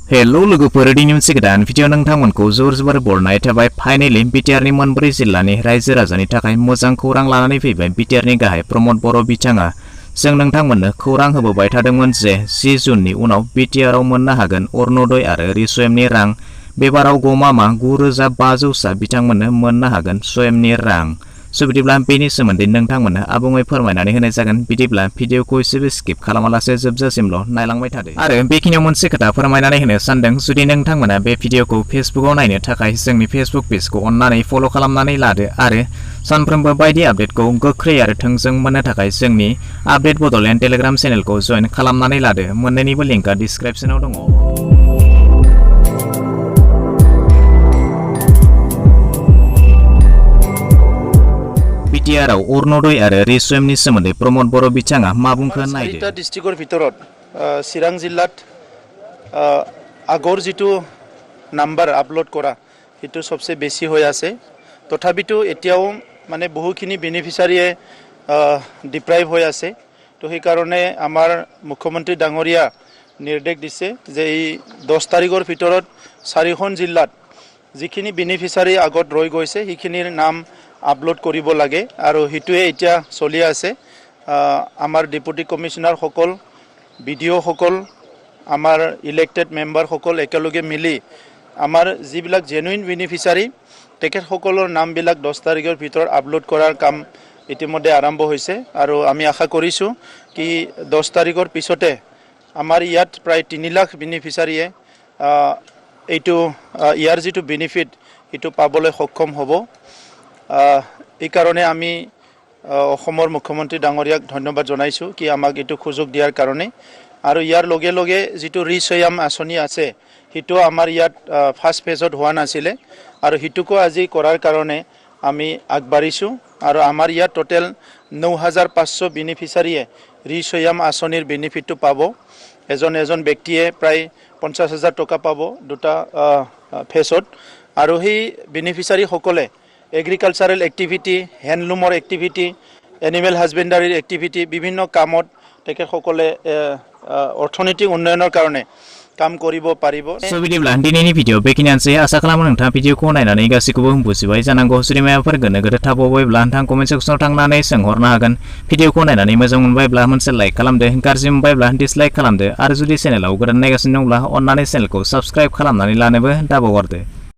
Hello लोगोफोर दिनै मोनसे गोदान भिडिअ नोंथांमोनखौ जोर जोबोर बरनाय थाबाय। फाइनाली BTR नि मोनब्रै जिल्लानि रायजो राजानि थाखाय मोजां खौरां लानानै फैबाय BTR नि गाहाय प्रमद बर' बिथाङा। जों नोंथांमोननो खौरां होबोबाय थादोंमोन जे 10 जुननि उनाव BTR आव मोननो हागोन अरुणोदय आरो स्वयंनि रां। बेबाराव गमामा 9500 बिथांमोननो मोननो हागोन स्वयंनि रां। बिदिब्ला बेनि सोमोन्दै नोंथांमोननो आबुङै फोरमायनानै होनाय जागोन। बिदिब्ला भिडिअखौ एसेबो स्किप खालामालासे जोबजासिमल' नायलांबाय थादो। आरो बेखिनियाव मोनसे खोथा फोरमायनानै होनो सानदों, जुदि नोंथांमोना बे भिडिअखौ फेसबुकआव नायनो थाखाय जोंनि फेसबुक पेजखौ अन्नानै फल' खालामनानै लादो आरो सानफ्रोमबो बायदि आपडेटखौ गोख्रै आरो थोंजों मोननो थाखाय जोंनि आपडेट बड'लेण्ड टेलिग्राम चेनेलखौ जइन खालामनानै लादो। मोन्नैनिबो लिंकआ डिसक्रिप्शनाव दङ। BTR आव अरुणोदय आरो स्वयंनि सोमोन्दै प्रमद बर' बिथाङा मा बुंखो नायदो। चारिटा डिस्ट्रिक्टर भितरत चिरां जिल्लात आगर जितु नाम्बार आपलोड करा हितु सबसे बेसि হৈ আছে। তথাপিতো এতিয়াও মানে বহুখিনি বেনিফিচিয়াৰিয়ে ডিপ্ৰাইভ হৈ আছে। তো সেই কাৰণে আমাৰ মুখ্যমন্ত্ৰী ডাঙৰীয়া নিৰ্দেশ দিছে যে এই 10 তাৰিখৰ ভিতৰত 4খন জিলাত যিখিনি বেনিফিচিয়াৰি আগত ৰৈ গৈছে সেইখিনিৰ নাম আপলোড কৰিব লাগে আৰু হিতুৱে এতিয়া চলি আছে। আমাৰ ডেপুটি কমিশনাৰ সকল বিডিও সকল আমাৰ ইলেক্টেড মেম্বাৰ সকল একেলগে মিলি আমাৰ যিবিলাক জেনুইন বেনিফিচিয়াৰি তেখেত সকলৰ নামবিলাক 10 তাৰিখৰ ভিতৰত আপলোড কৰাৰ কাম ইতিমধ্যে আৰম্ভ হৈছে আৰু আমি আশা কৰিছো কি 10 তাৰিখৰ পিছতে আমাৰ ইয়াত প্ৰায় 3 লাখ বেনিফিচিয়াৰিয়ে এইটো ইয়াৰ যিটো বেনিফিট ইটো পাবলৈ সক্ষম হ'ব। এই কাৰণে আমি অসমৰ মুখ্যমন্ত্ৰী ডাঙৰীয়াক ধন্যবাদ জনাইছো কি আমাক এইটো সুযোগ দিয়াৰ কাৰণে। আৰু ইয়াৰ লগে লগে যিটো ৰিস্বয়াম আঁচনি আছে হিটো আমাৰ ইয়াত ফাৰ্ষ্ট ফেজত হোৱা নাছিলে আৰু হিতুকো আজি কৰাৰ কাৰণে আমি আগবাঢ়িছো আৰু আমাৰ ইয়াত টোটেল 9500 বেনিফিচিয়াৰিয়ে ৰিস্বয়াম আঁচনিৰ বেনিফিটটো পাব। এজন ব্যক্তিয়ে প্ৰায় 50000 টকা পাব দুটা ফেজত আৰু সেই বেনিফিচিয়াৰি সকলে এগ্ৰিকালচাৰেল এক্টিভিটি, হ্যান্ডলুমৰ এক্টিভিটি, এনিমেল হাজবেণ্ডাৰীৰ এক্টিভিটি বিভিন্ন কামত তেখেতসকলে অৰ্থনৈতিক উন্নয়নৰ কাৰণে কাম কৰিব পাৰিব। बिदिब्ला दिनैनि भिडिअ बेखिनियानोसै। आसा खालामो नोंथाङा भिडिअखौ नायनानै गासैखौबो बुजिबाय जानांगौ। जुदि माबाफोर गोनो गोथो थाबावबायब्ला नोंथाङा कमेन्ट सेक्सनाव थांनानै सोंहरनो हागोन। भिडिअखौ नायनानै मोजां मोनबायब्ला मोनसे लाइक खालामदो, गाज्रि मोनबायब्ला डिसलाइक खालामदो आरो जुदि चेनेलाव गोदान नायगासिनो दंब्ला अन्नानै चेनेलखौ साबस्क्राइब खालामनानै लानोबो दाबावगारदो।